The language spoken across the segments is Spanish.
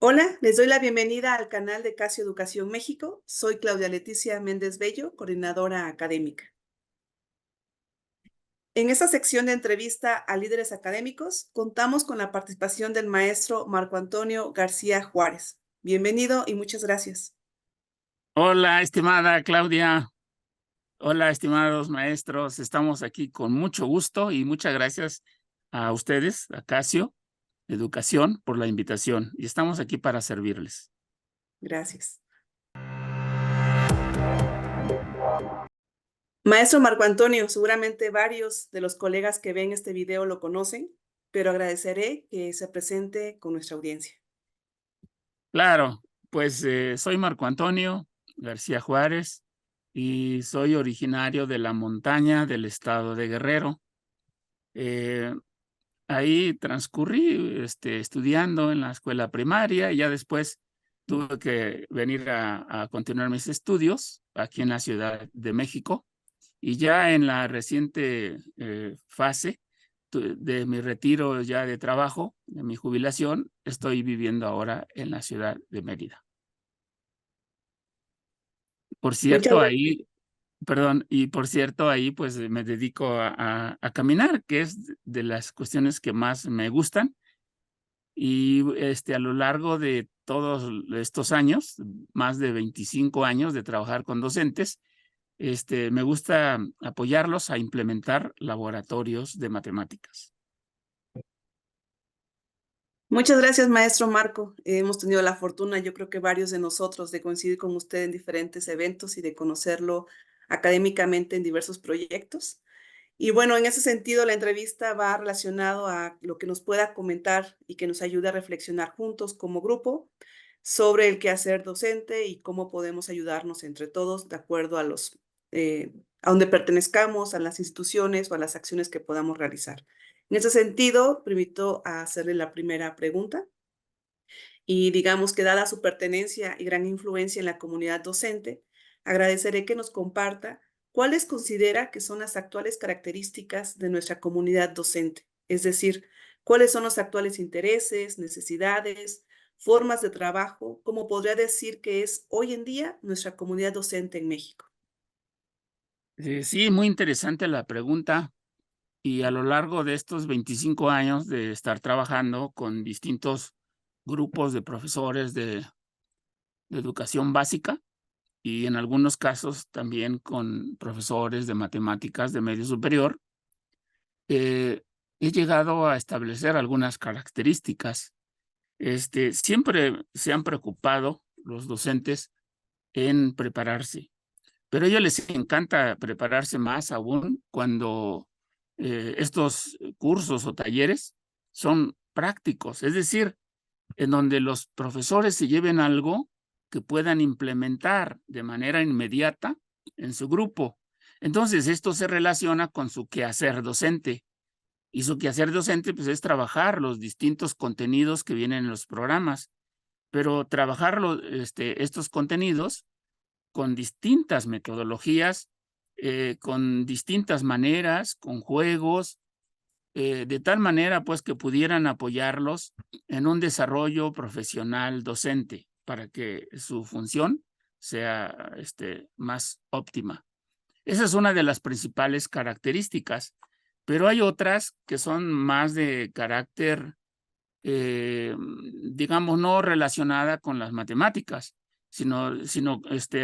Hola, les doy la bienvenida al canal de Casio Educación México. Soy Claudia Leticia Méndez Bello, coordinadora académica. En esta sección de entrevista a líderes académicos, contamos con la participación del maestro Marco Antonio García Juárez. Bienvenido y muchas gracias. Hola, estimada Claudia. Hola, estimados maestros. Estamos aquí con mucho gusto y muchas gracias a ustedes, a Casio Educación, por la invitación. Y estamos aquí para servirles. Gracias. Maestro Marco Antonio, seguramente varios de los colegas que ven este video lo conocen, pero agradeceré que se presente con nuestra audiencia. Claro, pues soy Marco Antonio García Juárez y soy originario de la montaña del estado de Guerrero. Ahí transcurrí estudiando en la escuela primaria y ya después tuve que venir a continuar mis estudios aquí en la Ciudad de México. Y ya en la reciente fase de mi retiro ya de trabajo, de mi jubilación, estoy viviendo ahora en la ciudad de Mérida. Por Muchas cierto, gracias. ahí pues me dedico a caminar, que es de las cuestiones que más me gustan. Y a lo largo de todos estos años, más de 25 años de trabajar con docentes, me gusta apoyarlos a implementar laboratorios de matemáticas. Muchas gracias, maestro Marco. Hemos tenido la fortuna, yo creo que varios de nosotros, de coincidir con usted en diferentes eventos y de conocerlo académicamente en diversos proyectos. Y bueno, en ese sentido, la entrevista va relacionado a lo que nos pueda comentar y que nos ayude a reflexionar juntos como grupo sobre el quehacer docente y cómo podemos ayudarnos entre todos de acuerdo a a donde pertenezcamos, a las instituciones o a las acciones que podamos realizar. En ese sentido, permito a hacerle la primera pregunta y digamos que dada su pertenencia y gran influencia en la comunidad docente, agradeceré que nos comparta cuáles considera que son las actuales características de nuestra comunidad docente, es decir, cuáles son los actuales intereses, necesidades, formas de trabajo, como podría decir que es hoy en día nuestra comunidad docente en México. Sí, muy interesante la pregunta. Y a lo largo de estos 25 años de estar trabajando con distintos grupos de profesores de educación básica y en algunos casos también con profesores de matemáticas de medio superior, eh, he llegado a establecer algunas características. Siempre se han preocupado los docentes en prepararse, pero a ellos les encanta prepararse más aún cuando estos cursos o talleres son prácticos, es decir, en donde los profesores se lleven algo que puedan implementar de manera inmediata en su grupo. Entonces, esto se relaciona con su quehacer docente. Y su quehacer docente pues, es trabajar los distintos contenidos que vienen en los programas, pero trabajar estos contenidos con distintas metodologías, con distintas maneras, con juegos, de tal manera pues que pudieran apoyarlos en un desarrollo profesional docente para que su función sea más óptima. Esa es una de las principales características, pero hay otras que son más de carácter, digamos, no relacionada con las matemáticas, sino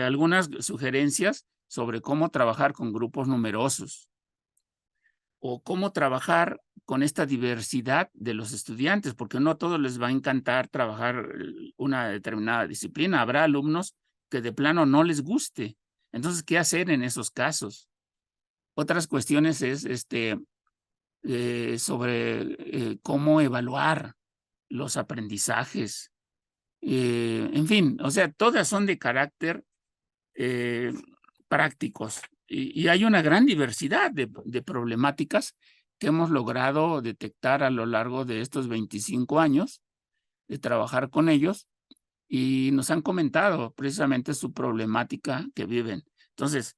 algunas sugerencias sobre cómo trabajar con grupos numerosos o cómo trabajar con esta diversidad de los estudiantes, porque no a todos les va a encantar trabajar una determinada disciplina. Habrá alumnos que de plano no les guste. Entonces, ¿qué hacer en esos casos? Otras cuestiones es sobre cómo evaluar los aprendizajes. En fin, o sea, todas son de carácter eh, prácticos y hay una gran diversidad de problemáticas que hemos logrado detectar a lo largo de estos 25 años de trabajar con ellos y nos han comentado precisamente su problemática que viven. Entonces,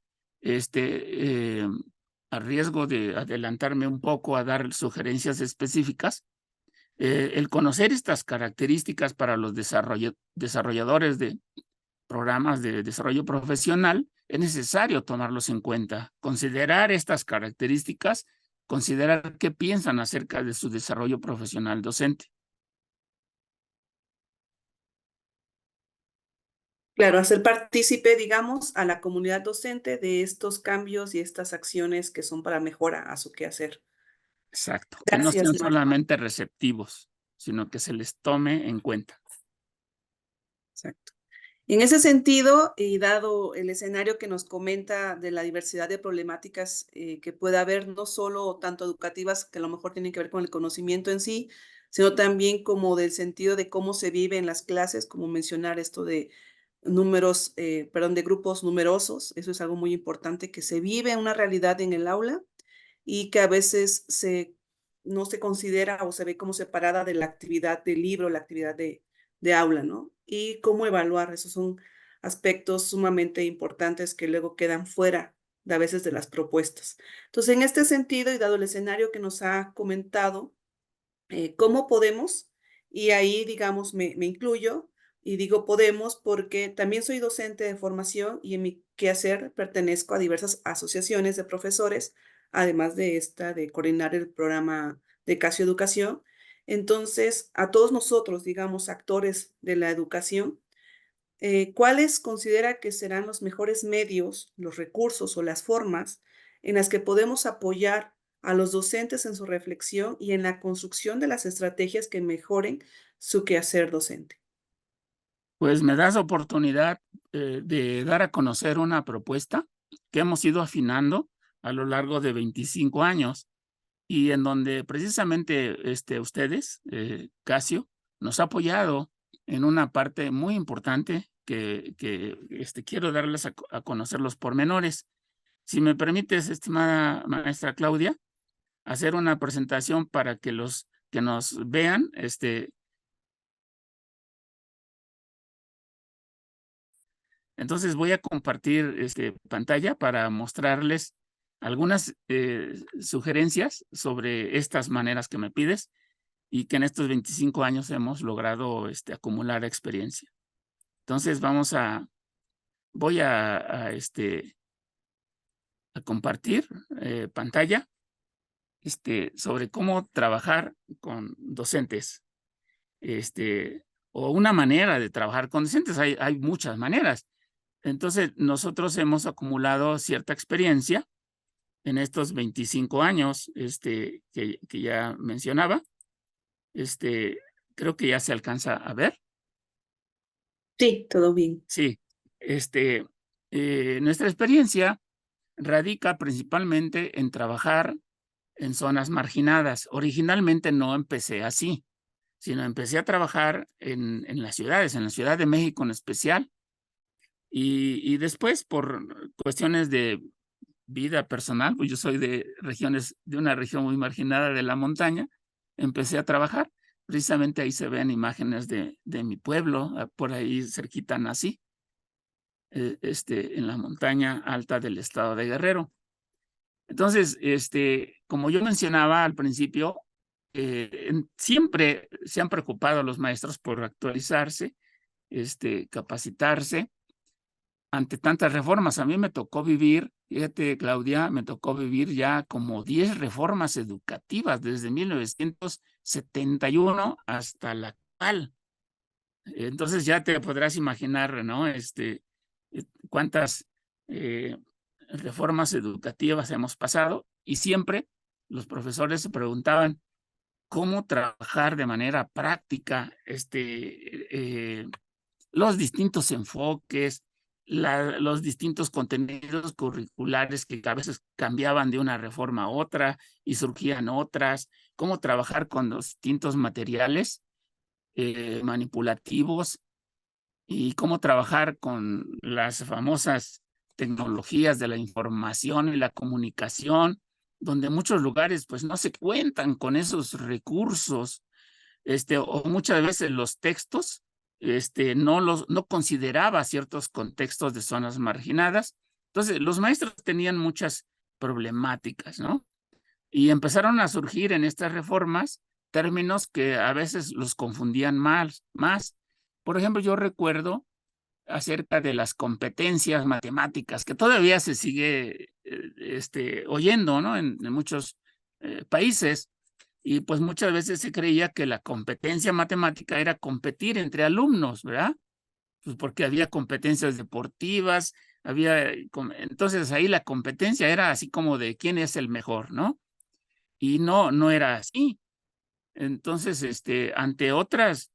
a riesgo de adelantarme un poco a dar sugerencias específicas, El conocer estas características para los desarrolladores de programas de desarrollo profesional, es necesario tomarlos en cuenta, considerar estas características, considerar qué piensan acerca de su desarrollo profesional docente. Claro, hacer partícipe, digamos, a la comunidad docente de estos cambios y estas acciones que son para mejora a su quehacer. Exacto, que no Gracias, sean Marco. solamente receptivos, sino que se les tome en cuenta. Exacto. En ese sentido, y dado el escenario que nos comenta de la diversidad de problemáticas que puede haber, no solo tanto educativas, que a lo mejor tienen que ver con el conocimiento en sí, sino también como del sentido de cómo se vive en las clases, como mencionar esto de números, perdón, de grupos numerosos, eso es algo muy importante, que se vive una realidad en el aula y que a veces no se considera o se ve como separada de la actividad del libro, la actividad de aula, ¿no? Y cómo evaluar, esos son aspectos sumamente importantes que luego quedan fuera de a veces de las propuestas. Entonces, en este sentido, y dado el escenario que nos ha comentado, ¿cómo podemos? Y ahí, digamos, me incluyo y digo podemos porque también soy docente de formación y en mi quehacer pertenezco a diversas asociaciones de profesores, además de esta de coordinar el programa de Casio Educación. Entonces, a todos nosotros, digamos, actores de la educación, ¿cuáles considera que serán los mejores medios, los recursos o las formas en las que podemos apoyar a los docentes en su reflexión y en la construcción de las estrategias que mejoren su quehacer docente? Pues me das oportunidad de dar a conocer una propuesta que hemos ido afinando a lo largo de 25 años y en donde precisamente ustedes, Casio, nos ha apoyado en una parte muy importante que quiero darles a conocer los pormenores. Si me permites, estimada maestra Claudia, hacer una presentación para que los que nos vean, entonces voy a compartir pantalla para mostrarles algunas sugerencias sobre estas maneras que me pides y que en estos 25 años hemos logrado acumular experiencia. Entonces voy a compartir pantalla sobre cómo trabajar con docentes, o una manera de trabajar con docentes. Hay muchas maneras. Entonces, nosotros hemos acumulado cierta experiencia en estos 25 años que ya mencionaba. Creo que ya se alcanza a ver. Sí, todo bien. Sí, nuestra experiencia radica principalmente en trabajar en zonas marginadas. Originalmente no empecé así, sino empecé a trabajar en las ciudades, en la Ciudad de México en especial, y después por cuestiones de vida personal, pues yo soy de una región muy marginada de la montaña, empecé a trabajar. Precisamente ahí se ven imágenes de mi pueblo, por ahí cerquita nací, en la montaña alta del estado de Guerrero. Entonces, como yo mencionaba al principio, siempre se han preocupado los maestros por actualizarse, capacitarse ante tantas reformas. A mí me tocó vivir, fíjate, Claudia, me tocó vivir ya como 10 reformas educativas desde 1971 hasta la actual. Entonces ya te podrás imaginar, ¿no? Cuántas reformas educativas hemos pasado y siempre los profesores se preguntaban cómo trabajar de manera práctica los distintos enfoques, los distintos contenidos curriculares que a veces cambiaban de una reforma a otra y surgían otras, cómo trabajar con los distintos materiales manipulativos y cómo trabajar con las famosas tecnologías de la información y la comunicación, donde en muchos lugares pues no se cuentan con esos recursos, o muchas veces los textos, no consideraba ciertos contextos de zonas marginadas. Entonces, los maestros tenían muchas problemáticas, ¿no? Y empezaron a surgir en estas reformas términos que a veces los confundían más. Por ejemplo, yo recuerdo acerca de las competencias matemáticas, que todavía se sigue oyendo, ¿no? En muchos países. Y pues muchas veces se creía que la competencia matemática era competir entre alumnos, ¿verdad? Pues porque había competencias deportivas, entonces ahí la competencia era así como de quién es el mejor, ¿no? Y no era así. Entonces, ante otras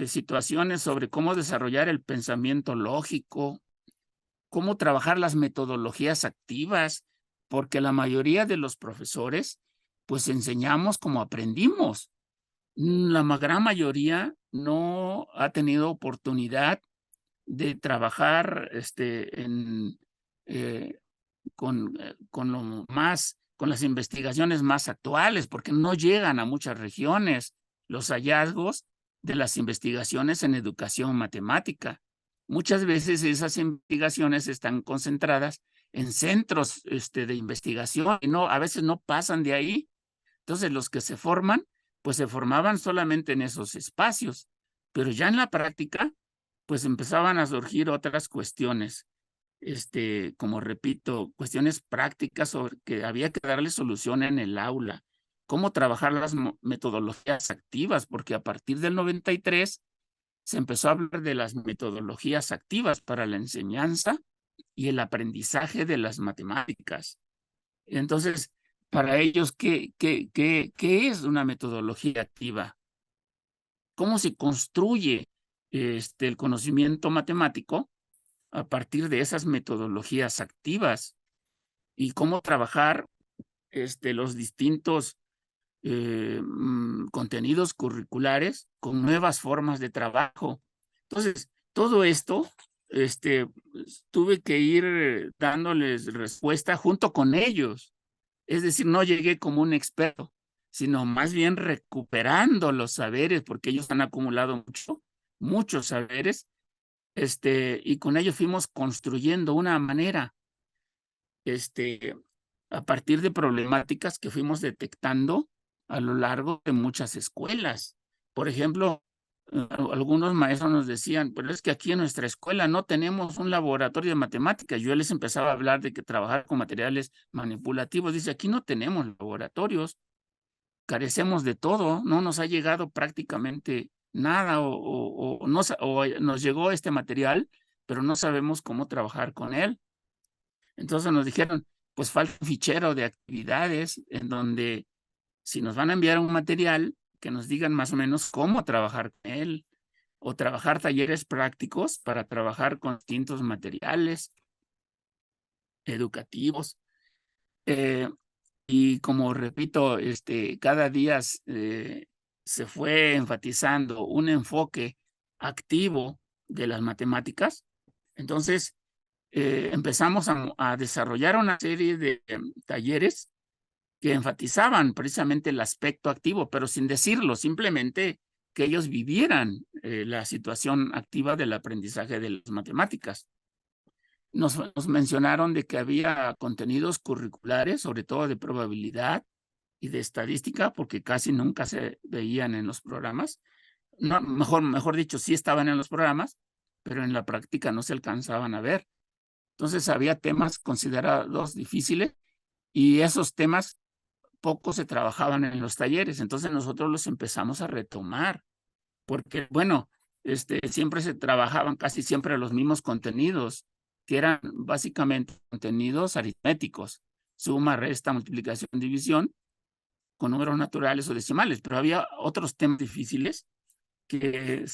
situaciones sobre cómo desarrollar el pensamiento lógico, cómo trabajar las metodologías activas, porque la mayoría de los profesores, pues enseñamos como aprendimos. La gran mayoría no ha tenido oportunidad de trabajar eh, con las investigaciones más actuales, porque no llegan a muchas regiones los hallazgos de las investigaciones en educación matemática. Muchas veces esas investigaciones están concentradas en centros de investigación y a veces no pasan de ahí. Entonces, los que se forman, pues se formaban solamente en esos espacios, pero ya en la práctica, pues empezaban a surgir otras cuestiones, como repito, cuestiones prácticas sobre que había que darle solución en el aula, cómo trabajar las metodologías activas, porque a partir del 93 se empezó a hablar de las metodologías activas para la enseñanza y el aprendizaje de las matemáticas. Entonces, para ellos, ¿qué es una metodología activa? ¿Cómo se construye el conocimiento matemático a partir de esas metodologías activas? Y cómo trabajar los distintos contenidos curriculares con nuevas formas de trabajo. Entonces, todo esto, tuve que ir dándoles respuesta junto con ellos. Es decir, no llegué como un experto, sino más bien recuperando los saberes, porque ellos han acumulado muchos saberes, y con ellos fuimos construyendo una manera, a partir de problemáticas que fuimos detectando a lo largo de muchas escuelas. Por ejemplo, algunos maestros nos decían, pero es que aquí en nuestra escuela no tenemos un laboratorio de matemáticas. Yo les empezaba a hablar de que trabajar con materiales manipulativos. Dice, aquí no tenemos laboratorios, carecemos de todo, no nos ha llegado prácticamente nada o nos llegó este material, pero no sabemos cómo trabajar con él. Entonces nos dijeron, pues falta un fichero de actividades en donde si nos van a enviar un material, que nos digan más o menos cómo trabajar con él o trabajar talleres prácticos para trabajar con distintos materiales educativos. Y como repito, cada día se fue enfatizando un enfoque activo de las matemáticas. Entonces, empezamos a desarrollar una serie de talleres que enfatizaban precisamente el aspecto activo, pero sin decirlo, simplemente que ellos vivieran la situación activa del aprendizaje de las matemáticas. Nos mencionaron de que había contenidos curriculares, sobre todo de probabilidad y de estadística, porque casi nunca se veían en los programas. No, mejor dicho, sí estaban en los programas, pero en la práctica no se alcanzaban a ver. Entonces había temas considerados difíciles y esos temas poco se trabajaban en los talleres. Entonces nosotros los empezamos a retomar, porque bueno, siempre se trabajaban casi siempre los mismos contenidos, que eran básicamente contenidos aritméticos, suma, resta, multiplicación, división, con números naturales o decimales, pero había otros temas difíciles que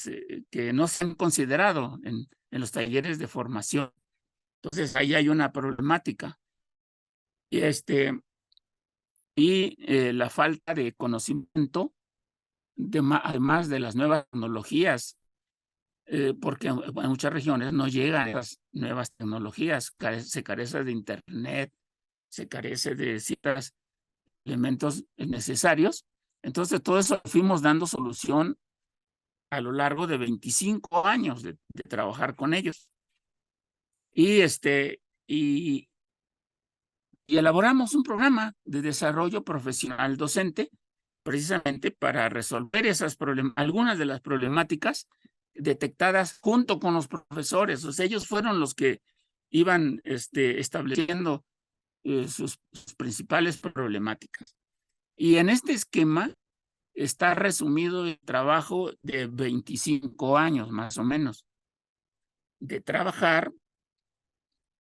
no se han considerado en los talleres de formación. Entonces, ahí hay una problemática. Y, la falta de conocimiento, además de las nuevas tecnologías, porque en muchas regiones no llegan esas nuevas tecnologías, se carece de Internet, se carece de ciertos elementos necesarios. Entonces, todo eso fuimos dando solución a lo largo de 25 años de trabajar con ellos. Y, y, y elaboramos un programa de desarrollo profesional docente precisamente para resolver algunas de las problemáticas detectadas junto con los profesores. O sea, ellos fueron los que iban estableciendo sus principales problemáticas. Y en este esquema está resumido el trabajo de 25 años, más o menos, de trabajar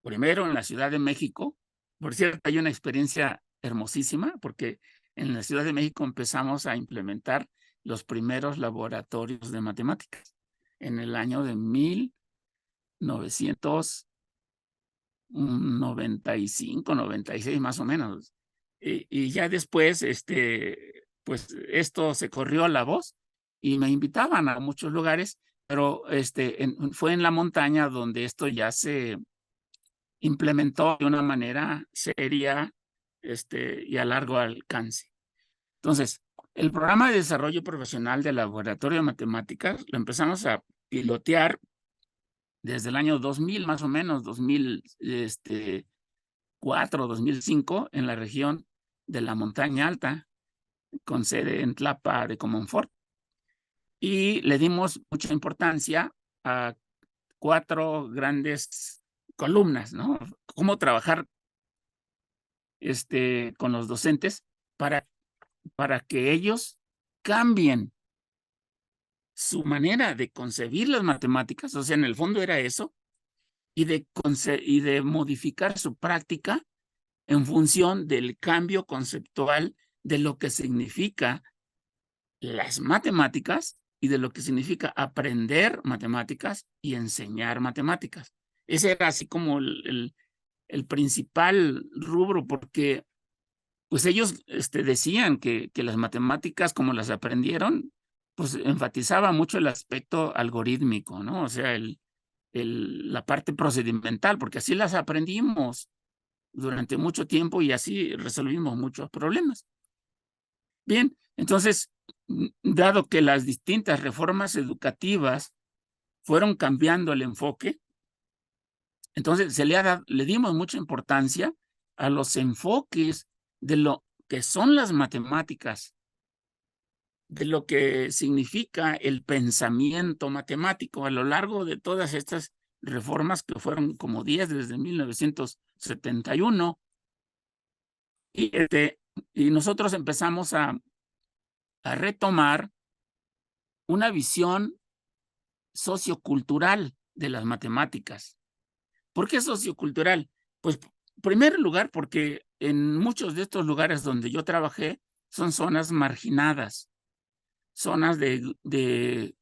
primero en la Ciudad de México. Por cierto, hay una experiencia hermosísima porque en la Ciudad de México empezamos a implementar los primeros laboratorios de matemáticas en el año de 1995, 96 más o menos. Y ya después, pues esto se corrió a la voz y me invitaban a muchos lugares, pero fue en la montaña donde esto ya se implementó de una manera seria y a largo alcance. Entonces, el programa de desarrollo profesional del Laboratorio de Matemáticas lo empezamos a pilotear desde el año 2000, más o menos, 2004, 2005, en la región de la Montaña Alta, con sede en Tlapa de Comonfort. Y le dimos mucha importancia a 4 grandes columnas, ¿no? Cómo trabajar con los docentes para que ellos cambien su manera de concebir las matemáticas, o sea, en el fondo era eso, y de modificar su práctica en función del cambio conceptual de lo que significa las matemáticas y de lo que significa aprender matemáticas y enseñar matemáticas. Ese era así como el principal rubro, porque pues ellos decían que las matemáticas, como las aprendieron, pues enfatizaba mucho el aspecto algorítmico, ¿no? O sea, la parte procedimental, porque así las aprendimos durante mucho tiempo y así resolvimos muchos problemas. Bien, entonces, dado que las distintas reformas educativas fueron cambiando el enfoque, entonces le dimos mucha importancia a los enfoques de lo que son las matemáticas, de lo que significa el pensamiento matemático a lo largo de todas estas reformas, que fueron como 10 desde 1971. Y nosotros empezamos a retomar una visión sociocultural de las matemáticas. ¿Por qué sociocultural? Pues, en primer lugar, porque en muchos de estos lugares donde yo trabajé son zonas marginadas, zonas donde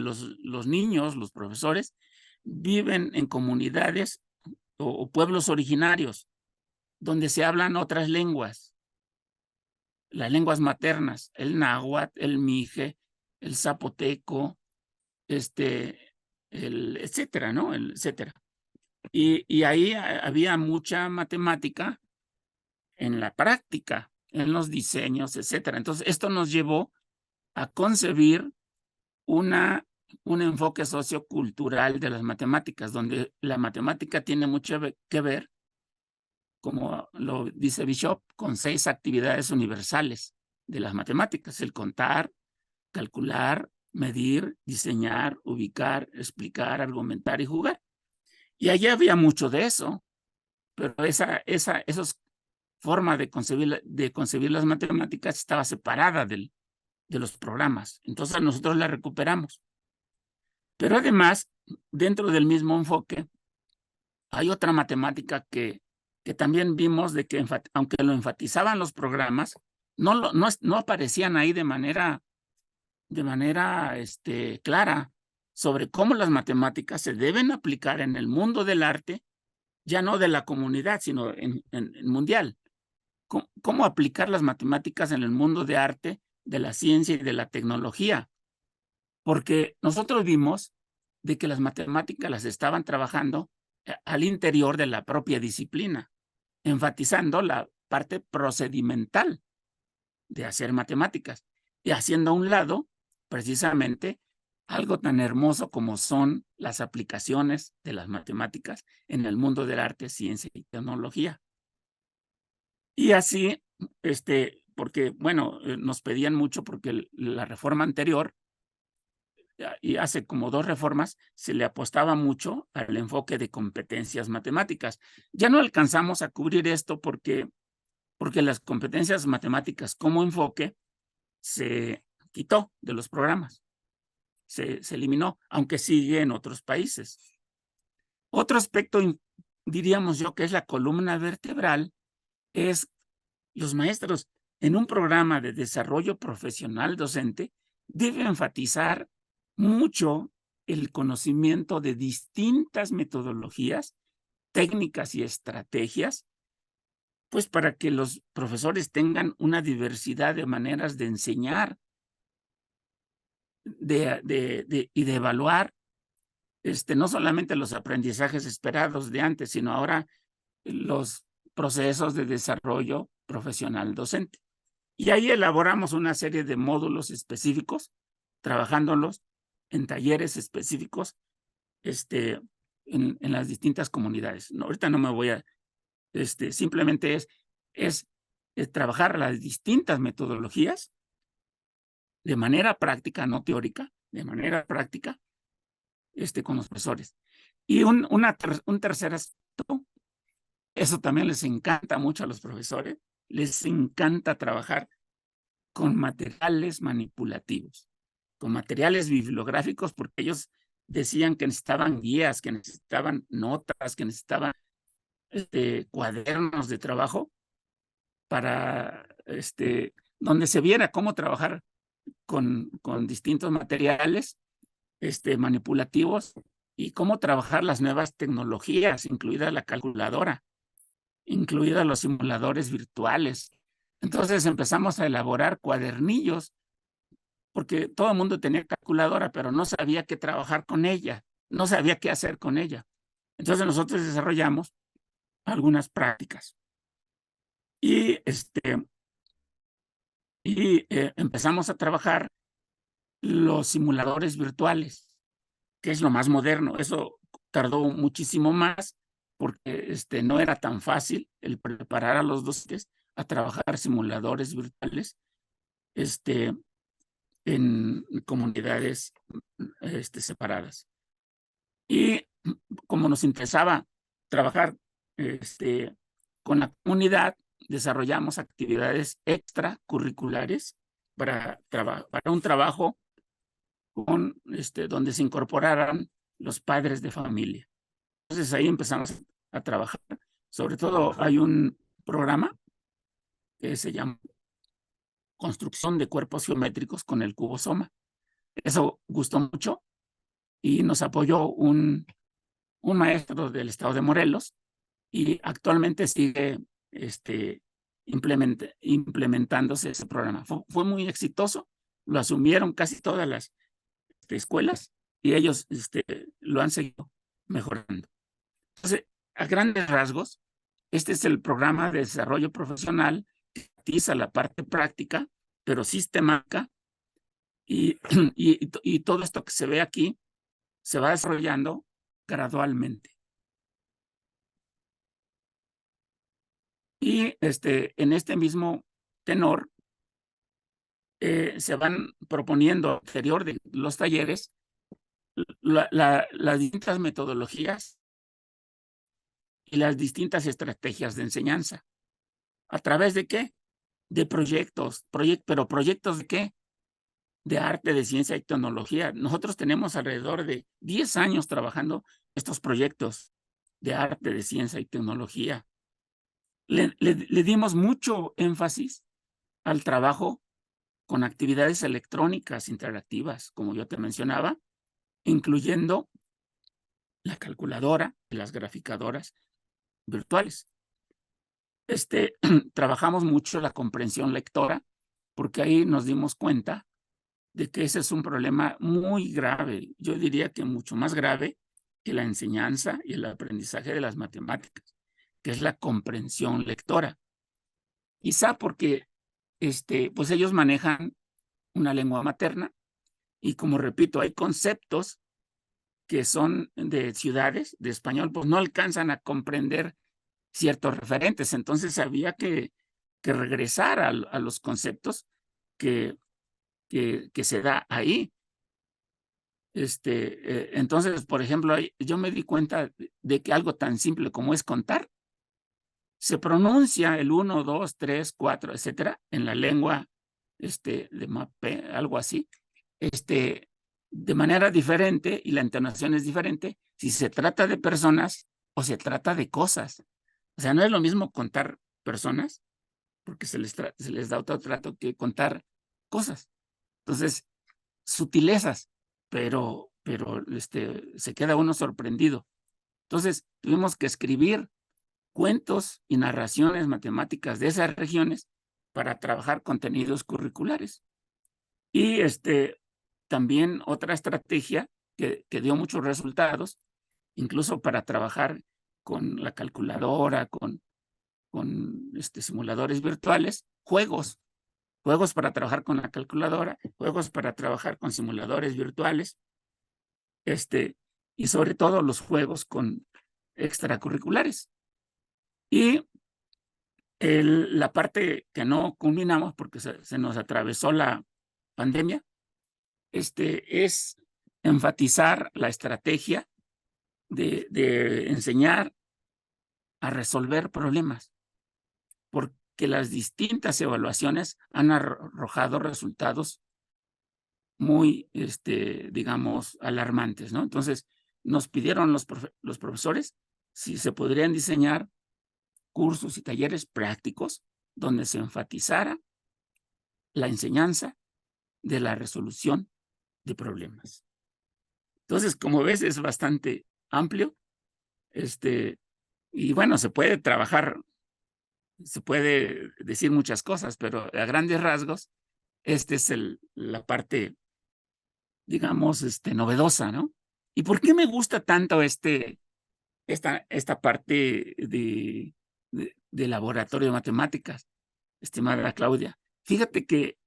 los niños, los profesores, viven en comunidades o pueblos originarios, donde se hablan otras lenguas, las lenguas maternas, el náhuatl, el mije, el zapoteco, etcétera, ¿no? Etcétera. Y ahí había mucha matemática en la práctica, en los diseños, etcétera. Entonces, esto nos llevó a concebir un enfoque sociocultural de las matemáticas, donde la matemática tiene mucho que ver, como lo dice Bishop, con 6 actividades universales de las matemáticas: el contar, calcular, medir, diseñar, ubicar, explicar, argumentar y jugar. Y allí había mucho de eso, pero esa forma de concebir las matemáticas estaba separada de los programas. Entonces nosotros la recuperamos. Pero además, dentro del mismo enfoque, hay otra matemática que también vimos de que, aunque lo enfatizaban los programas, no aparecían ahí de manera clara sobre cómo las matemáticas se deben aplicar en el mundo del arte, ya no de la comunidad, sino en mundial. ¿Cómo aplicar las matemáticas en el mundo de arte, de la ciencia y de la tecnología? Porque nosotros vimos de que las matemáticas las estaban trabajando al interior de la propia disciplina, enfatizando la parte procedimental de hacer matemáticas y haciendo a un lado precisamente algo tan hermoso como son las aplicaciones de las matemáticas en el mundo del arte, ciencia y tecnología. Y así, porque, bueno, nos pedían mucho porque la reforma anterior, y hace como 2 reformas, se le apostaba mucho al enfoque de competencias matemáticas. Ya no alcanzamos a cubrir esto porque las competencias matemáticas como enfoque se quitó de los programas, se eliminó, aunque sigue en otros países. Otro aspecto, diríamos yo, que es la columna vertebral, es los maestros en un programa de desarrollo profesional docente deben enfatizar mucho el conocimiento de distintas metodologías, técnicas y estrategias, pues para que los profesores tengan una diversidad de maneras de enseñar y de evaluar no solamente los aprendizajes esperados de antes, sino ahora los procesos de desarrollo profesional docente. Y ahí elaboramos una serie de módulos específicos, trabajándolos en talleres específicos en las distintas comunidades. No, ahorita no me voy a, simplemente es trabajar las distintas metodologías de manera práctica, no teórica, de manera práctica, con los profesores. Y un tercer aspecto, eso también les encanta mucho a los profesores, les encanta trabajar con materiales manipulativos, con materiales bibliográficos, porque ellos decían que necesitaban guías, que necesitaban notas, que necesitaban cuadernos de trabajo para donde se viera cómo trabajar con distintos materiales manipulativos y cómo trabajar las nuevas tecnologías, incluida la calculadora, incluidos los simuladores virtuales. Entonces empezamos a elaborar cuadernillos, porque todo el mundo tenía calculadora, pero no sabía qué trabajar con ella, no sabía qué hacer con ella. Entonces nosotros desarrollamos algunas prácticas y, empezamos a trabajar los simuladores virtuales, que es lo más moderno. Eso tardó muchísimo más porque no era tan fácil el preparar a los docentes a trabajar simuladores virtuales en comunidades separadas. Y como nos interesaba trabajar con la comunidad, desarrollamos actividades extracurriculares para un trabajo donde se incorporaran los padres de familia. Entonces ahí empezamos a trabajar. Sobre todo hay un programa que se llama Construcción de Cuerpos Geométricos con el Cubosoma. Eso gustó mucho y nos apoyó un maestro del estado de Morelos y actualmente sigue implementándose ese programa. Fue muy exitoso, lo asumieron casi todas las escuelas y ellos lo han seguido mejorando. Entonces, a grandes rasgos, este es el programa de desarrollo profesional que utiliza la parte práctica, pero sistemática, y todo esto que se ve aquí se va desarrollando gradualmente. Y en este mismo tenor, se van proponiendo al interior de los talleres las distintas metodologías y las distintas estrategias de enseñanza. ¿A través de qué? De proyectos. ¿Pero proyectos de qué? De arte, de ciencia y tecnología. Nosotros tenemos alrededor de 10 años trabajando estos proyectos de arte, de ciencia y tecnología. Le dimos mucho énfasis al trabajo con actividades electrónicas interactivas, como yo te mencionaba, incluyendo la calculadora y las graficadoras virtuales. Trabajamos mucho la comprensión lectora, porque ahí nos dimos cuenta de que ese es un problema muy grave. Yo diría que mucho más grave que la enseñanza y el aprendizaje de las matemáticas, que es la comprensión lectora. Quizá porque pues ellos manejan una lengua materna y, como repito, hay conceptos que son de ciudades, de español, pues no alcanzan a comprender ciertos referentes. Entonces había que que regresar a los conceptos que, que se da ahí. Entonces, por ejemplo, yo me di cuenta de que algo tan simple como es contar, se pronuncia el 1, 2, 3, 4, etcétera, en la lengua de Mapé, algo así, de manera diferente, y la entonación es diferente si se trata de personas o se trata de cosas. O sea, no es lo mismo contar personas, porque se les da otro trato, que contar cosas. Entonces, sutilezas, pero se queda uno sorprendido. Entonces, tuvimos que escribir cuentos y narraciones matemáticas de esas regiones para trabajar contenidos curriculares. Y también otra estrategia que dio muchos resultados, incluso para trabajar con la calculadora, con simuladores virtuales, juegos para trabajar con la calculadora, juegos para trabajar con simuladores virtuales, y sobre todo los juegos con extracurriculares. Y la parte que no culminamos porque se nos atravesó la pandemia, es enfatizar la estrategia de enseñar a resolver problemas, porque las distintas evaluaciones han arrojado resultados muy, digamos, alarmantes, ¿no? Entonces, nos pidieron los profesores si se podrían diseñar cursos y talleres prácticos donde se enfatizara la enseñanza de la resolución de problemas. Entonces, como ves, es bastante amplio, y bueno, se puede trabajar, se puede decir muchas cosas, pero a grandes rasgos, esta es la parte, digamos, novedosa, ¿no? ¿Y por qué me gusta tanto esta parte de laboratorio de matemáticas, estimada Claudia? Fíjate que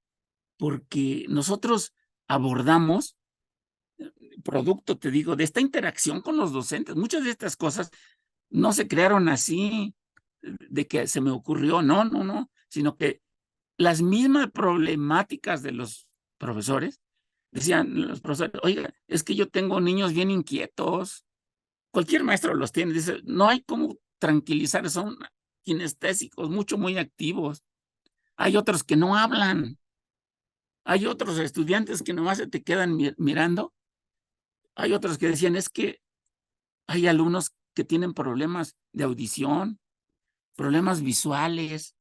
porque nosotros abordamos, producto, te digo, de esta interacción con los docentes. Muchas de estas cosas no se crearon así, de que se me ocurrió, no, no, no, sino que las mismas problemáticas de los profesores, decían los profesores, oiga, es que yo tengo niños bien inquietos, cualquier maestro los tiene, dice, no hay cómo tranquilizar, son kinestésicos, muy activos. Hay otros que no hablan, hay otros estudiantes que nomás se te quedan mirando, hay otros que decían, es que hay alumnos que tienen problemas de audición, problemas visuales,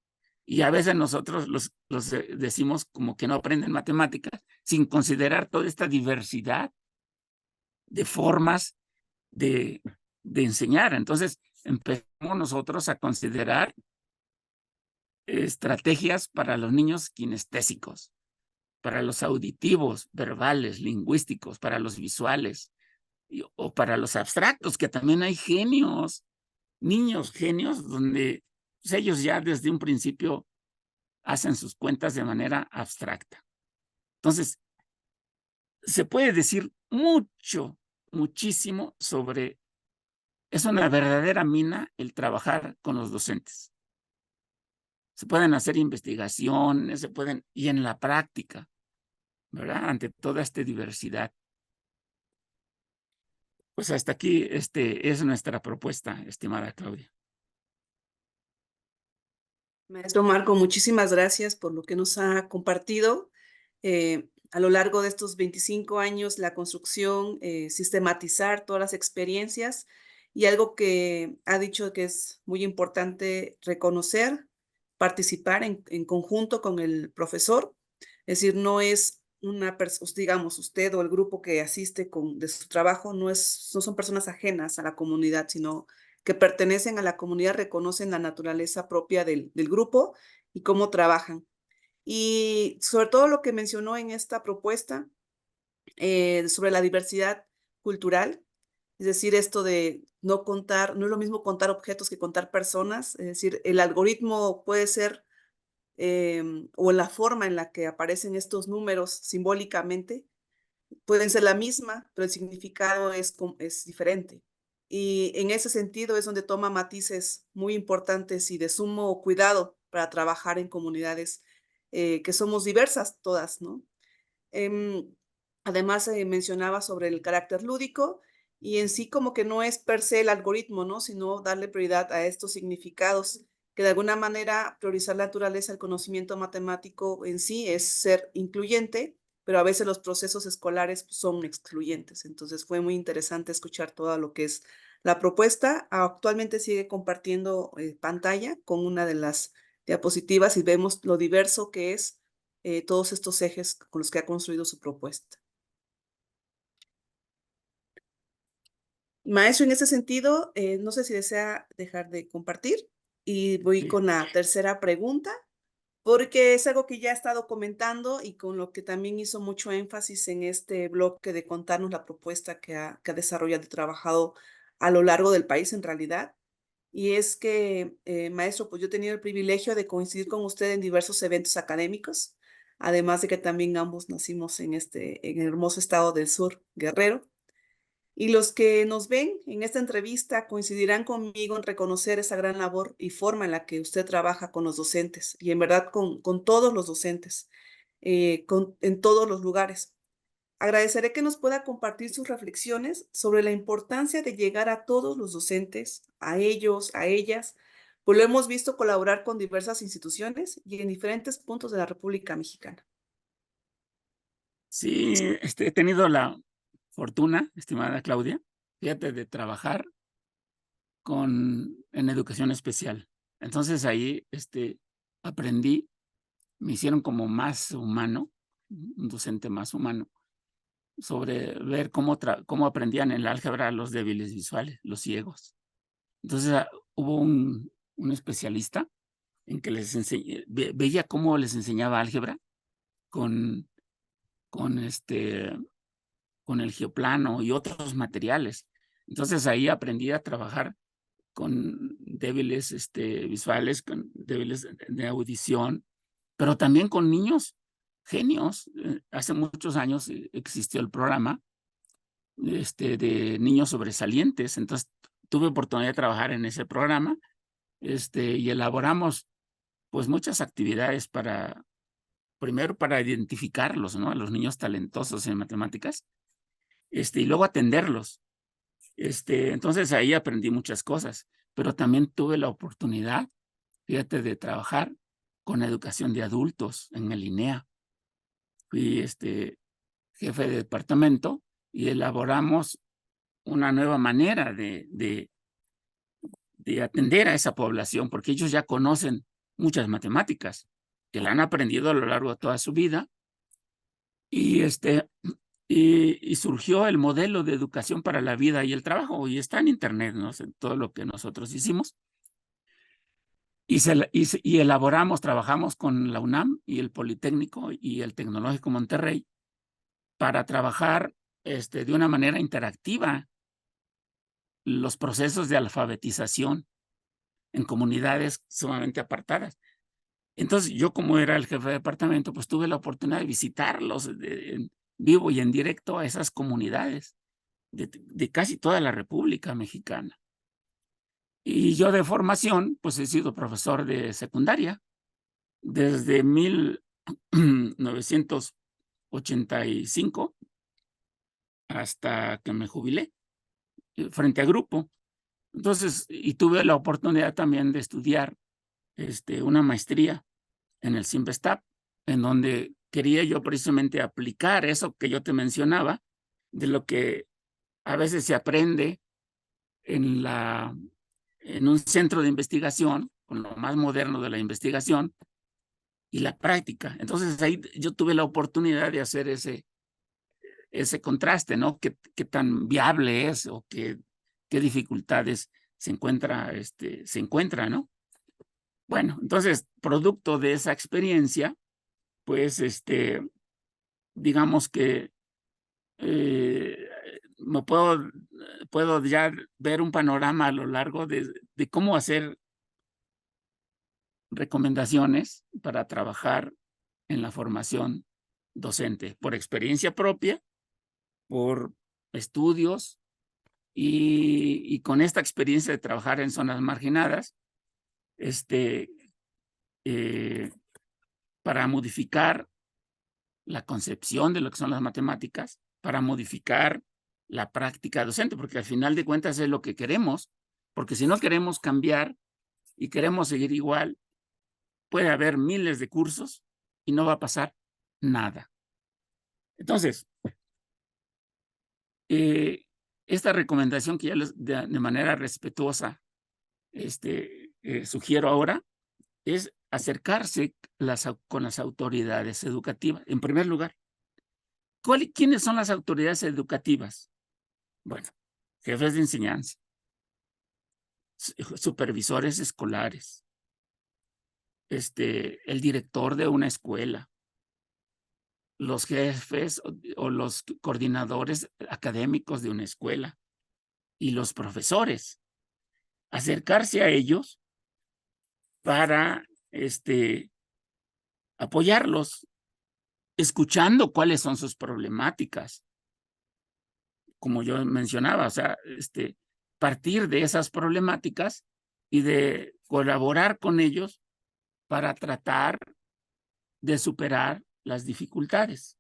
y a veces nosotros los decimos como que no aprenden matemáticas sin considerar toda esta diversidad de formas de, de enseñar. Entonces, empezamos nosotros a considerar estrategias para los niños kinestésicos, para los auditivos, verbales, lingüísticos, para los visuales, o para los abstractos, que también hay genios, niños genios, donde pues, ellos ya desde un principio hacen sus cuentas de manera abstracta. Entonces, se puede decir mucho, muchísimo sobre, es una verdadera mina el trabajar con los docentes. Se pueden hacer investigaciones, y en la práctica, ¿verdad? Ante toda esta diversidad. Pues hasta aquí, es nuestra propuesta, estimada Claudia. Maestro Marco, muchísimas gracias por lo que nos ha compartido. A lo largo de estos 25 años, la construcción, sistematizar todas las experiencias, y algo que ha dicho que es muy importante reconocer, participar en conjunto con el profesor. Es decir, no es una persona, digamos, usted o el grupo que asiste de su trabajo, no son personas ajenas a la comunidad, sino que pertenecen a la comunidad, reconocen la naturaleza propia del grupo y cómo trabajan. Y sobre todo lo que mencionó en esta propuesta, sobre la diversidad cultural, es decir, esto de no contar, no es lo mismo contar objetos que contar personas, es decir, el algoritmo puede ser, o la forma en la que aparecen estos números simbólicamente, pueden ser la misma, pero el significado es diferente. Y en ese sentido es donde toma matices muy importantes y de sumo cuidado para trabajar en comunidades que somos diversas todas, ¿no? Em, Además, mencionaba sobre el carácter lúdico y en sí como que no es per se el algoritmo, ¿no? Sino darle prioridad a estos significados, que de alguna manera priorizar la naturaleza, el conocimiento matemático en sí es ser incluyente, pero a veces los procesos escolares son excluyentes. Entonces fue muy interesante escuchar todo lo que es la propuesta. Actualmente sigue compartiendo pantalla con una de las diapositivas y vemos lo diverso que es todos estos ejes con los que ha construido su propuesta. Maestro, en ese sentido, no sé si desea dejar de compartir y voy Sí, con la tercera pregunta, porque es algo que ya he estado comentando y con lo que también hizo mucho énfasis en este bloque de contarnos la propuesta que ha desarrollado y trabajado a lo largo del país en realidad. Y es que, maestro, pues yo he tenido el privilegio de coincidir con usted en diversos eventos académicos, además de que también ambos nacimos en el hermoso estado del sur, Guerrero. Y los que nos ven en esta entrevista coincidirán conmigo en reconocer esa gran labor y forma en la que usted trabaja con los docentes, y en verdad con todos los docentes, en todos los lugares. Agradeceré que nos pueda compartir sus reflexiones sobre la importancia de llegar a todos los docentes, a ellos, a ellas, pues lo hemos visto colaborar con diversas instituciones y en diferentes puntos de la República Mexicana. sí, he tenido la fortuna, estimada Claudia, fíjate, de trabajar en educación especial. Entonces ahí aprendí, me hicieron como más humano, un docente más humano, sobre ver cómo aprendían en el álgebra los débiles visuales, los ciegos. Entonces hubo un especialista en que veía cómo les enseñaba álgebra con, con, este, con el geoplano y otros materiales. Entonces ahí aprendí a trabajar con débiles visuales, con débiles de audición, pero también con niños genios. Hace muchos años existió el programa de niños sobresalientes. Entonces tuve oportunidad de trabajar en ese programa y elaboramos pues muchas actividades primero para identificarlos, ¿no? A los niños talentosos en matemáticas, y luego atenderlos. Entonces ahí aprendí muchas cosas, pero también tuve la oportunidad, fíjate, de trabajar con educación de adultos en el INEA. Fui jefe de departamento y elaboramos una nueva manera de atender a esa población, porque ellos ya conocen muchas matemáticas, que la han aprendido a lo largo de toda su vida, y, y surgió el modelo de educación para la vida y el trabajo, y está en internet, ¿no? En todo lo que nosotros hicimos. Y elaboramos, trabajamos con la UNAM y el Politécnico y el Tecnológico Monterrey para trabajar de una manera interactiva los procesos de alfabetización en comunidades sumamente apartadas. Entonces, yo como era el jefe de departamento, pues tuve la oportunidad de visitarlos en vivo y en directo a esas comunidades de casi toda la República Mexicana. Y yo de formación, pues he sido profesor de secundaria desde 1985 hasta que me jubilé frente a grupo. Entonces, y tuve la oportunidad también de estudiar una maestría en el CIMBESTAP, en donde quería yo precisamente aplicar eso que yo te mencionaba, de lo que a veces se aprende en, en un centro de investigación, con lo más moderno de la investigación, y la práctica. Entonces ahí yo tuve la oportunidad de hacer ese contraste, ¿no? ¿Qué tan viable es o qué dificultades se encuentra, ¿no? Bueno, entonces, producto de esa experiencia, pues, digamos que eh, me puedo ya ver un panorama a lo largo de cómo hacer recomendaciones para trabajar en la formación docente, por experiencia propia, por estudios y con esta experiencia de trabajar en zonas marginadas, este, eh, para modificar la concepción de lo que son las matemáticas, para modificar la práctica docente, porque al final de cuentas es lo que queremos, porque si no queremos cambiar y queremos seguir igual, puede haber miles de cursos y no va a pasar nada. Entonces, esta recomendación que ya de manera respetuosa sugiero ahora es acercarse con las autoridades educativas. En primer lugar, ¿quiénes son las autoridades educativas? Bueno, jefes de enseñanza, supervisores escolares, el director de una escuela, los jefes o los coordinadores académicos de una escuela y los profesores. Acercarse a ellos para apoyarlos, escuchando cuáles son sus problemáticas. Como yo mencionaba, o sea, partir de esas problemáticas y de colaborar con ellos para tratar de superar las dificultades.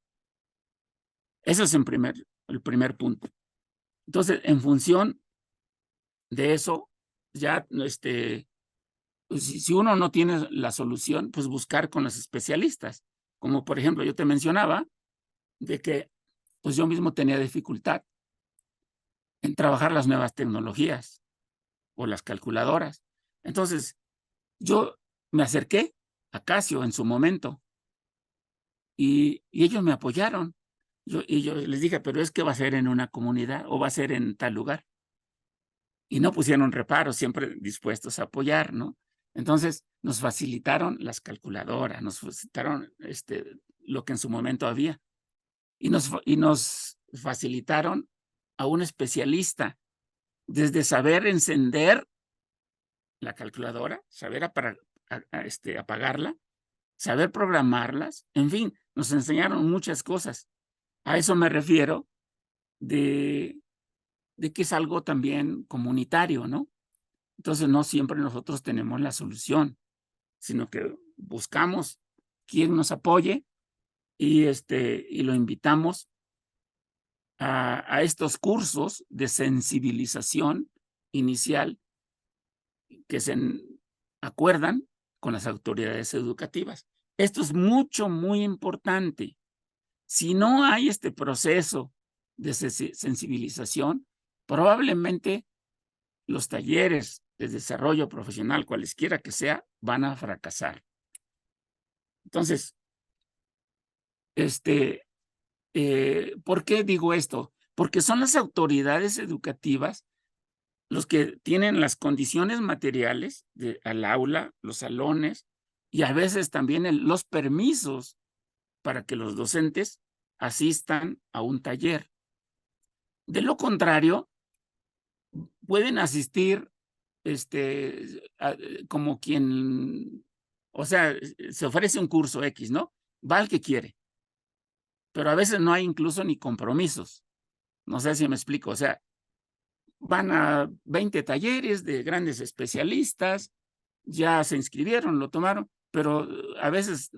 Ese es el primer punto. Entonces, en función de eso, ya, pues, si uno no tiene la solución, pues buscar con los especialistas. Como por ejemplo, yo te mencionaba de que pues yo mismo tenía dificultad en trabajar las nuevas tecnologías o las calculadoras. Entonces, yo me acerqué a Casio en su momento y ellos me apoyaron. Y yo les dije, pero es que va a ser en una comunidad o va a ser en tal lugar. Y no pusieron reparos, siempre dispuestos a apoyar, ¿no? Entonces, nos facilitaron las calculadoras, nos facilitaron lo que en su momento había. Y nos facilitaron a un especialista, desde saber encender la calculadora, saber apagarla, saber programarlas, en fin, nos enseñaron muchas cosas. A eso me refiero de que es algo también comunitario, ¿no? Entonces, no siempre nosotros tenemos la solución, sino que buscamos quien nos apoye y lo invitamos a estos cursos de sensibilización inicial que se acuerdan con las autoridades educativas. Esto es muy importante. Si no hay este proceso de sensibilización, probablemente los talleres de desarrollo profesional, cualesquiera que sea, van a fracasar. Entonces, ¿por qué digo esto? Porque son las autoridades educativas los que tienen las condiciones materiales al aula, los salones y a veces también los permisos para que los docentes asistan a un taller. De lo contrario, pueden asistir como quien, o sea, se ofrece un curso X, ¿no? Va al que quiere, pero a veces no hay incluso ni compromisos. No sé si me explico, o sea, van a 20 talleres de grandes especialistas, ya se inscribieron, lo tomaron, pero a veces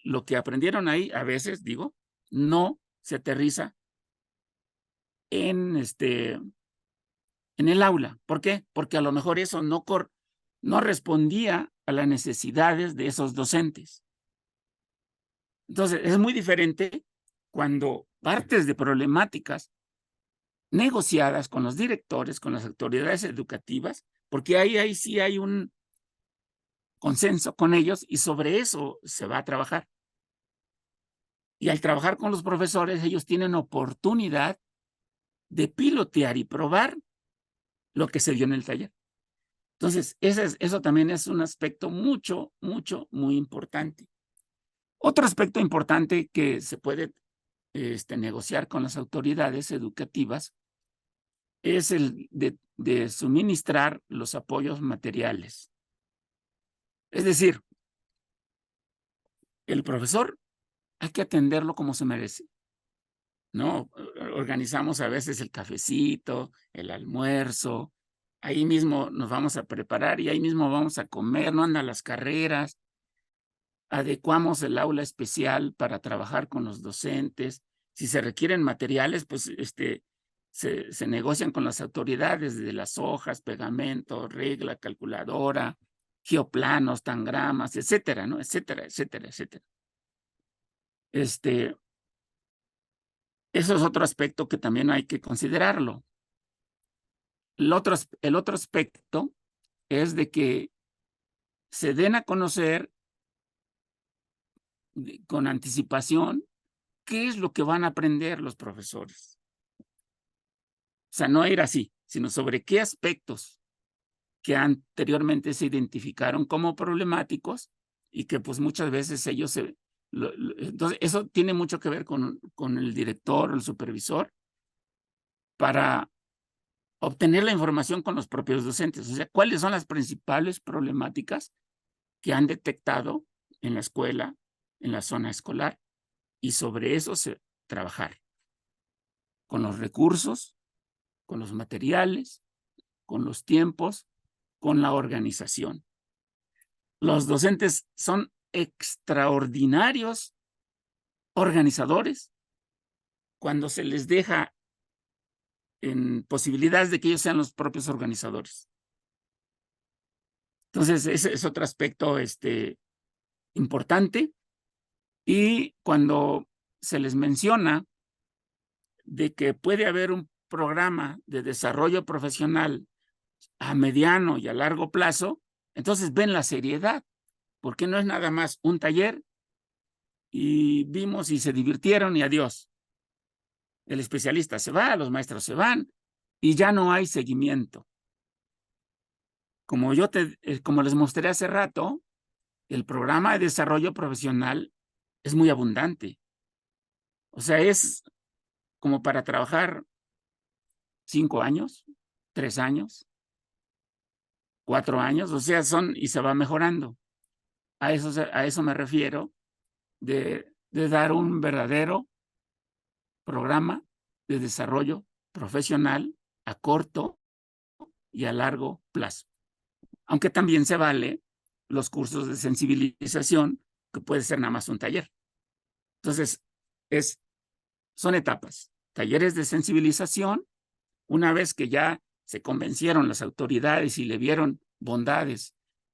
lo que aprendieron ahí, a veces, digo, no se aterriza en, en el aula. ¿Por qué? Porque a lo mejor eso no respondía a las necesidades de esos docentes. Entonces, es muy diferente cuando partes de problemáticas negociadas con los directores, con las autoridades educativas, porque ahí sí hay un consenso con ellos y sobre eso se va a trabajar. Y al trabajar con los profesores, ellos tienen oportunidad de pilotear y probar lo que se vio en el taller. Entonces, eso también es un aspecto muy importante. Otro aspecto importante que se puede negociar con las autoridades educativas es el de suministrar los apoyos materiales. Es decir, el profesor hay que atenderlo como se merece, ¿no? Organizamos a veces el cafecito, el almuerzo, ahí mismo nos vamos a preparar y ahí mismo vamos a comer, no andan las carreras. adecuamos el aula especial para trabajar con los docentes. Si se requieren materiales, pues se negocian con las autoridades de las hojas, pegamento, regla, calculadora, geoplanos, tangramas, etcétera, ¿no? Etcétera, etcétera, etcétera. Eso es otro aspecto que también hay que considerarlo. El otro aspecto es de que se den a conocer con anticipación qué es lo que van a aprender los profesores. O sea, no ir así, sino sobre qué aspectos que anteriormente se identificaron como problemáticos y que pues muchas veces ellos entonces eso tiene mucho que ver con el director o el supervisor para obtener la información con los propios docentes. O sea, ¿cuáles son las principales problemáticas que han detectado en la escuela, en la zona escolar? Y sobre eso trabajar con los recursos, con los materiales, con los tiempos, con la organización. Los docentes son extraordinarios organizadores cuando se les deja en posibilidades de que ellos sean los propios organizadores. Entonces, ese es otro aspecto importante. Y cuando se les menciona de que puede haber un programa de desarrollo profesional a mediano y a largo plazo, entonces ven la seriedad, porque no es nada más un taller y vimos y se divirtieron y adiós. El especialista se va, los maestros se van y ya no hay seguimiento. Como les mostré hace rato, el programa de desarrollo profesional es muy abundante. O sea, es como para trabajar 5 años, 3 años, 4 años, o sea, y se va mejorando. A eso me refiero de dar un verdadero programa de desarrollo profesional a corto y a largo plazo. Aunque también se vale los cursos de sensibilización, que puede ser nada más un taller. Entonces, son etapas. Talleres de sensibilización, una vez que ya se convencieron las autoridades y le vieron bondades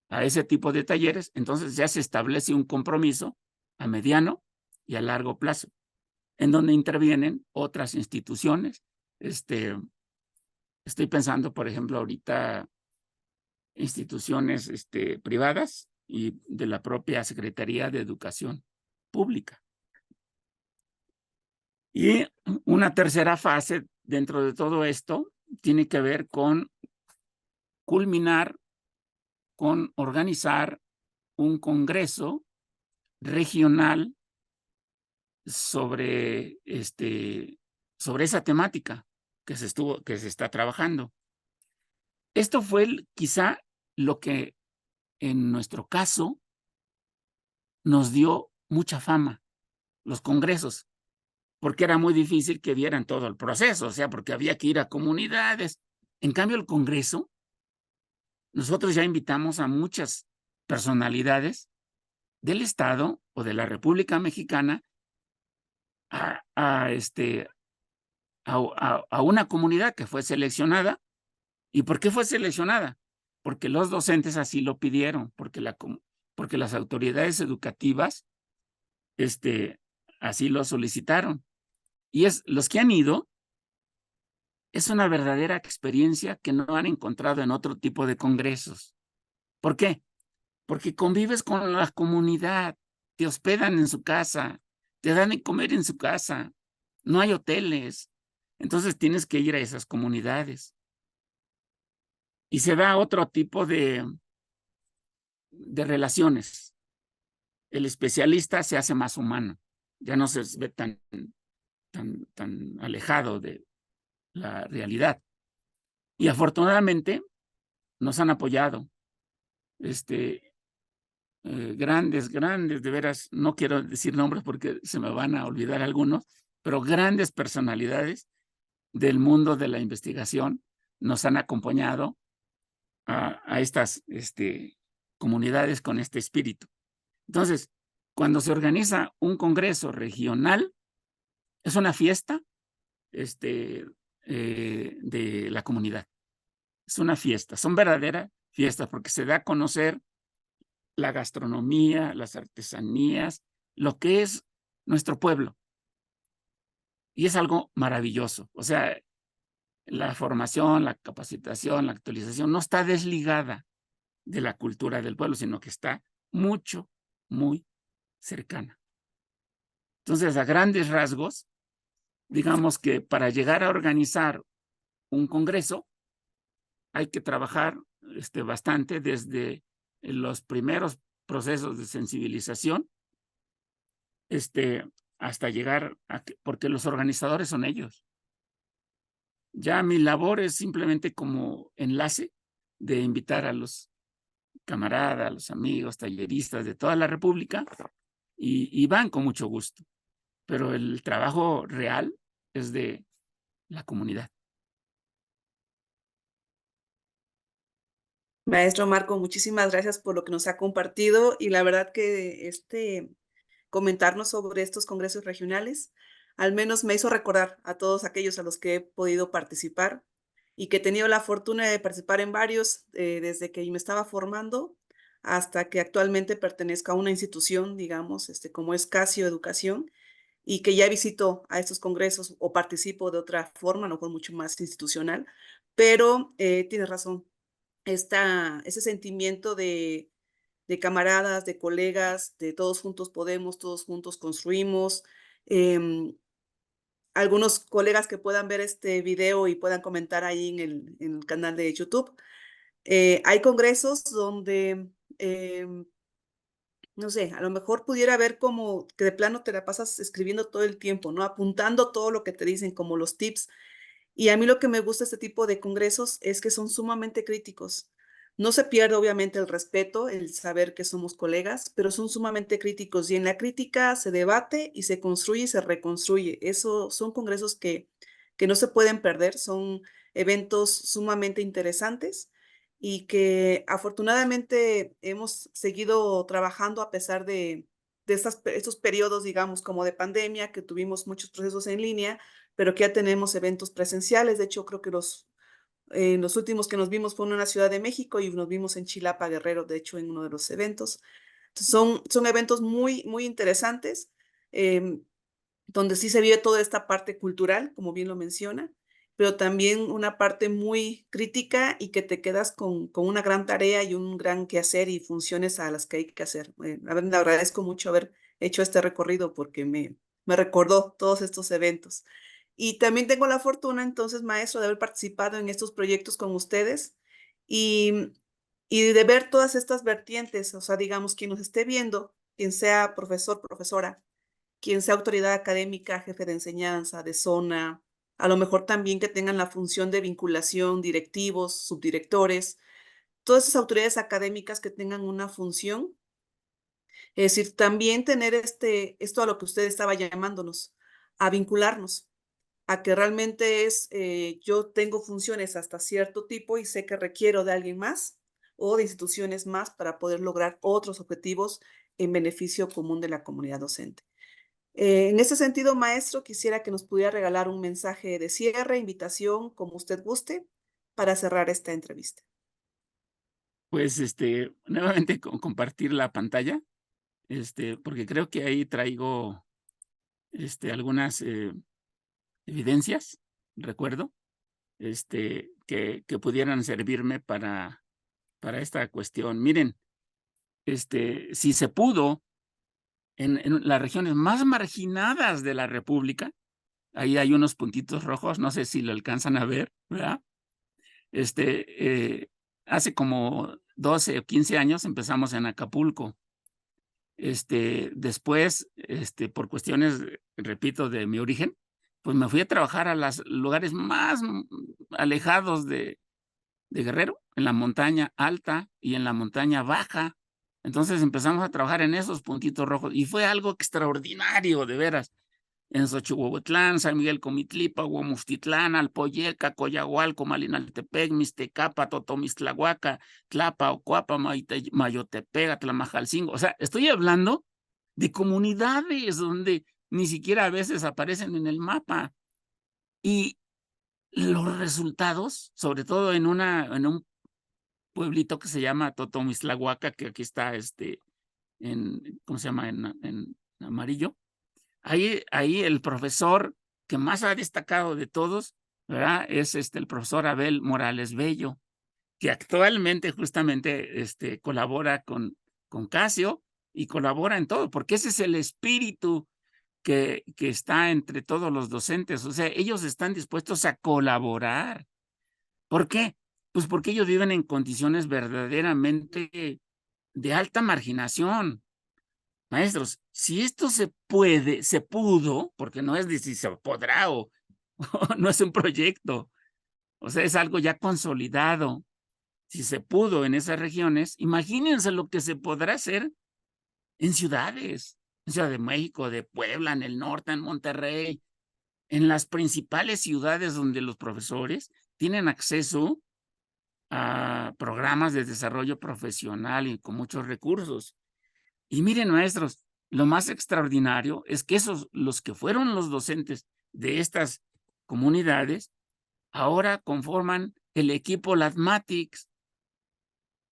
a ese tipo de talleres, entonces ya se establece un compromiso a mediano y a largo plazo, en donde intervienen otras instituciones. Estoy pensando, por ejemplo, ahorita instituciones privadas y de la propia Secretaría de Educación Pública. Y una tercera fase dentro de todo esto tiene que ver con culminar, con organizar un congreso regional sobre esa temática que se está trabajando. Esto fue quizá lo que en nuestro caso nos dio mucha fama, los congresos, porque era muy difícil que vieran todo el proceso, o sea, porque había que ir a comunidades. En cambio, el congreso, nosotros ya invitamos a muchas personalidades del Estado o de la República Mexicana a una comunidad que fue seleccionada. ¿Y por qué fue seleccionada? Porque los docentes así lo pidieron, porque las autoridades educativas así lo solicitaron. Y los que han ido, es una verdadera experiencia que no han encontrado en otro tipo de congresos. ¿Por qué? Porque convives con la comunidad, te hospedan en su casa, te dan de comer en su casa, no hay hoteles, entonces tienes que ir a esas comunidades. Y se da otro tipo de relaciones. El especialista se hace más humano, ya no se ve tan alejado de la realidad. Y afortunadamente nos han apoyado. Grandes, de veras, no quiero decir nombres porque se me van a olvidar algunos, pero grandes personalidades del mundo de la investigación nos han acompañado a estas comunidades con este espíritu. Entonces, cuando se organiza un congreso regional, es una fiesta de la comunidad. Es una fiesta, son verdaderas fiestas porque se da a conocer la gastronomía, las artesanías, lo que es nuestro pueblo. Y es algo maravilloso. O sea, la formación, la capacitación, la actualización no está desligada de la cultura del pueblo, sino que está muy cercana. Entonces, a grandes rasgos, digamos que para llegar a organizar un congreso, hay que trabajar bastante desde los primeros procesos de sensibilización hasta llegar a que, porque los organizadores son ellos. Ya mi labor es simplemente como enlace de invitar a los camaradas, a los amigos, talleristas de toda la República y van con mucho gusto. Pero el trabajo real es de la comunidad. Maestro Marco, muchísimas gracias por lo que nos ha compartido y la verdad que comentarnos sobre estos congresos regionales al menos me hizo recordar a todos aquellos a los que he podido participar y que he tenido la fortuna de participar en varios desde que me estaba formando hasta que actualmente pertenezco a una institución, digamos, como es Casio Educación, y que ya visito a estos congresos o participo de otra forma, a lo mejor mucho más institucional, pero tienes razón, ese sentimiento de camaradas, de colegas, de todos juntos podemos, todos juntos construimos. Algunos colegas que puedan ver este video y puedan comentar ahí en el canal de YouTube. Hay congresos donde, no sé, a lo mejor pudiera ver como que de plano te la pasas escribiendo todo el tiempo, ¿no? Apuntando todo lo que te dicen, como los tips. Y a mí lo que me gusta de este tipo de congresos es que son sumamente críticos. No se pierde obviamente el respeto, el saber que somos colegas, pero son sumamente críticos y en la crítica se debate y se construye y se reconstruye. Eso son congresos que no se pueden perder, son eventos sumamente interesantes y que afortunadamente hemos seguido trabajando a pesar de estos periodos, digamos, como de pandemia, que tuvimos muchos procesos en línea, pero que ya tenemos eventos presenciales. De hecho, creo que los últimos que nos vimos fue en una Ciudad de México y nos vimos en Chilapa, Guerrero, de hecho, en uno de los eventos. Entonces, son eventos muy interesantes, donde sí se vive toda esta parte cultural, como bien lo menciona, pero también una parte muy crítica y que te quedas con una gran tarea y un gran quehacer y funciones a las que hay que hacer. A ver, le agradezco mucho haber hecho este recorrido porque me recordó todos estos eventos. Y también tengo la fortuna, entonces, maestro, de haber participado en estos proyectos con ustedes y, y de ver todas estas vertientes, o sea, digamos, quien nos esté viendo, quien sea profesor, profesora, quien sea autoridad académica, jefe de enseñanza, de zona, a lo mejor también que tengan la función de vinculación, directivos, subdirectores, todas esas autoridades académicas que tengan una función, es decir, también tener esto a lo que usted estaba llamándonos, a vincularnos a que realmente yo tengo funciones hasta cierto tipo y sé que requiero de alguien más o de instituciones más para poder lograr otros objetivos en beneficio común de la comunidad docente. En ese sentido, maestro, quisiera que nos pudiera regalar un mensaje de cierre, invitación, como usted guste, para cerrar esta entrevista. Pues nuevamente compartir la pantalla, porque creo que ahí traigo algunas evidencias, recuerdo, que pudieran servirme para esta cuestión. Miren, si se pudo en las regiones más marginadas de la República, ahí hay unos puntitos rojos, no sé si lo alcanzan a ver, ¿verdad? Hace como 12 o 15 años empezamos en Acapulco. Después, por cuestiones, repito, de mi origen, pues me fui a trabajar a los lugares más alejados de Guerrero, en la montaña alta y en la montaña baja. Entonces empezamos a trabajar en esos puntitos rojos y fue algo extraordinario, de veras. En Xochihuahuatlán, San Miguel Comitlipa, Huamustitlán, Alpoyeca, Coyahualco, Malinaltepec, Mixtecapa, Totomistlahuaca, Tlapa, Ocuapa, Mayotepec, Tlamajalcingo. O sea, estoy hablando de comunidades donde ni siquiera a veces aparecen en el mapa. Y los resultados, sobre todo en un pueblito que se llama Totomislahuaca, que aquí está, ¿cómo se llama? En amarillo. Ahí el profesor que más ha destacado de todos, ¿verdad? Es, el profesor Abel Morales Bello, que actualmente justamente, colabora con Casio y colabora en todo, porque ese es el espíritu que está entre todos los docentes. O sea, ellos están dispuestos a colaborar. ¿Por qué? Pues porque ellos viven en condiciones verdaderamente de alta marginación. Maestros, si esto se pudo, porque no es de si se podrá o no es un proyecto, o sea, es algo ya consolidado. Si se pudo en esas regiones, imagínense lo que se podrá hacer en ciudades, en Ciudad de México, de Puebla, en el norte, en Monterrey, en las principales ciudades donde los profesores tienen acceso a programas de desarrollo profesional y con muchos recursos. Y miren, maestros, lo más extraordinario es que los que fueron los docentes de estas comunidades, ahora conforman el equipo Latmatics.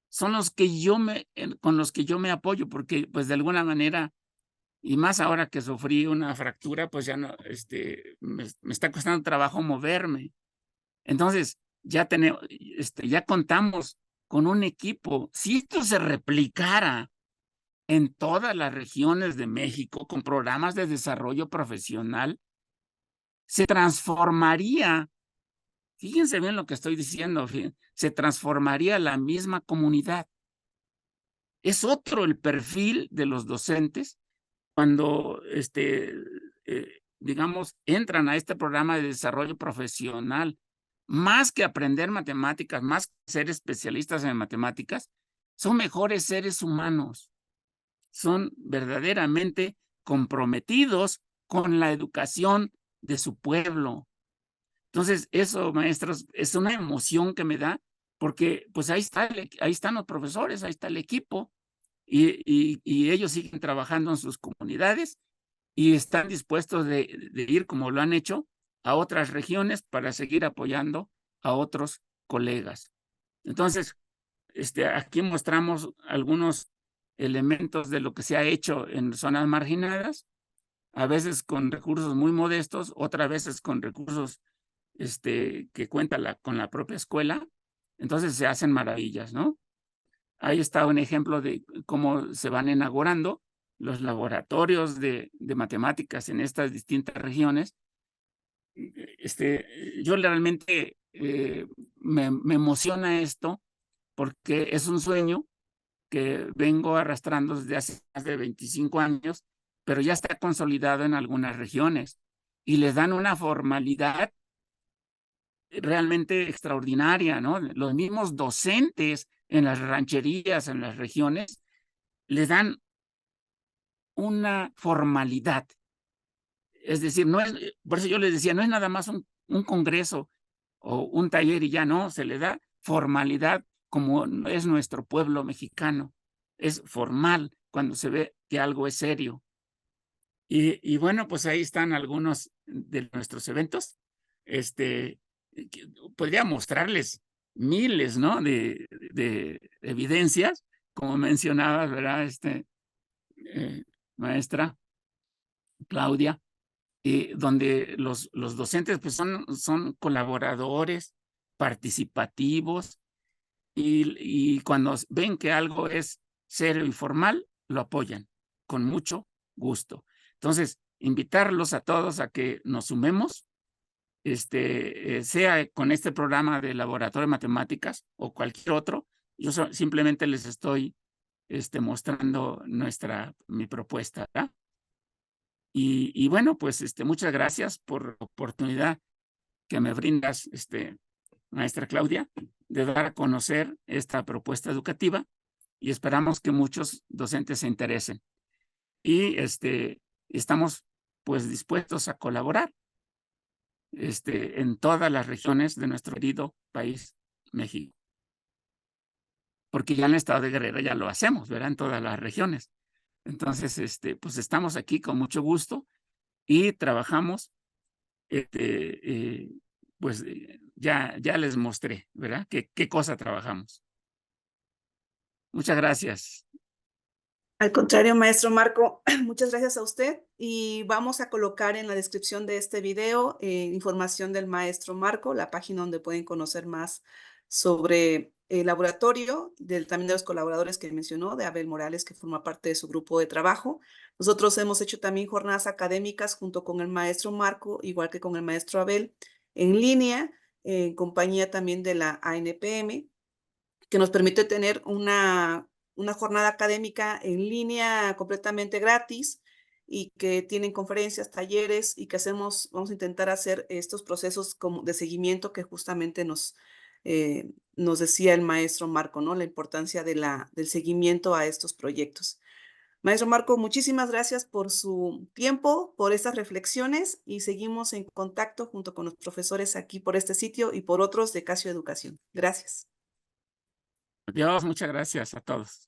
Son los que con los que yo me apoyo, porque pues de alguna manera, y más ahora que sufrí una fractura, pues ya no, me está costando trabajo moverme. Entonces, ya contamos con un equipo. Si esto se replicara en todas las regiones de México con programas de desarrollo profesional, se transformaría, fíjense bien lo que estoy diciendo, se transformaría la misma comunidad. Es otro el perfil de los docentes cuando, digamos, entran a este programa de desarrollo profesional. Más que aprender matemáticas, más que ser especialistas en matemáticas, son mejores seres humanos. Son verdaderamente comprometidos con la educación de su pueblo. Entonces, eso, maestros, es una emoción que me da, porque pues ahí están los profesores, ahí está el equipo, y ellos siguen trabajando en sus comunidades y están dispuestos de ir, como lo han hecho, a otras regiones para seguir apoyando a otros colegas. Entonces, aquí mostramos algunos elementos de lo que se ha hecho en zonas marginadas, a veces con recursos muy modestos, otras veces con recursos que cuenta con la propia escuela. Entonces se hacen maravillas, ¿no? Ahí está un ejemplo de cómo se van inaugurando los laboratorios de matemáticas en estas distintas regiones. Yo realmente me emociona esto porque es un sueño que vengo arrastrando desde hace más de 25 años, pero ya está consolidado en algunas regiones y les dan una formalidad realmente extraordinaria, ¿no? Los mismos docentes en las rancherías, en las regiones, les dan una formalidad. Es decir, por eso yo les decía, no es nada más un congreso o un taller y ya no, se le da formalidad como es nuestro pueblo mexicano. Es formal cuando se ve que algo es serio. Y bueno, pues ahí están algunos de nuestros eventos. Podría mostrarles miles, ¿no? De evidencias, como mencionabas, ¿verdad? Maestra Claudia, donde los docentes pues son colaboradores, participativos, y cuando ven que algo es serio y formal, lo apoyan con mucho gusto. Entonces, invitarlos a todos a que nos sumemos, sea con este programa de laboratorio de matemáticas o cualquier otro. Yo simplemente les estoy mostrando mi propuesta, ¿verdad? Y bueno, pues muchas gracias por la oportunidad que me brindas, maestra Claudia, de dar a conocer esta propuesta educativa, y esperamos que muchos docentes se interesen. Y estamos pues dispuestos a colaborar en todas las regiones de nuestro querido país, México. Porque ya en el estado de Guerrero ya lo hacemos, ¿verdad? En todas las regiones. Entonces, pues estamos aquí con mucho gusto y trabajamos, eh, pues ya les mostré, ¿verdad? ¿Qué cosa trabajamos? Muchas gracias. Al contrario, maestro Marco, muchas gracias a usted y vamos a colocar en la descripción de este video información del maestro Marco, la página donde pueden conocer más sobre el laboratorio, también de los colaboradores que mencionó, de Abel Morales, que forma parte de su grupo de trabajo. Nosotros hemos hecho también jornadas académicas junto con el maestro Marco, igual que con el maestro Abel, en línea, en compañía también de la ANPM, que nos permite tener una jornada académica en línea completamente gratis y que tienen conferencias, talleres y que vamos a intentar hacer estos procesos como de seguimiento que justamente nos decía el maestro Marco, ¿no? La importancia del seguimiento a estos proyectos. Maestro Marco, muchísimas gracias por su tiempo, por estas reflexiones y seguimos en contacto junto con los profesores aquí por este sitio y por otros de Casio Educación. Gracias. Adiós, muchas gracias a todos.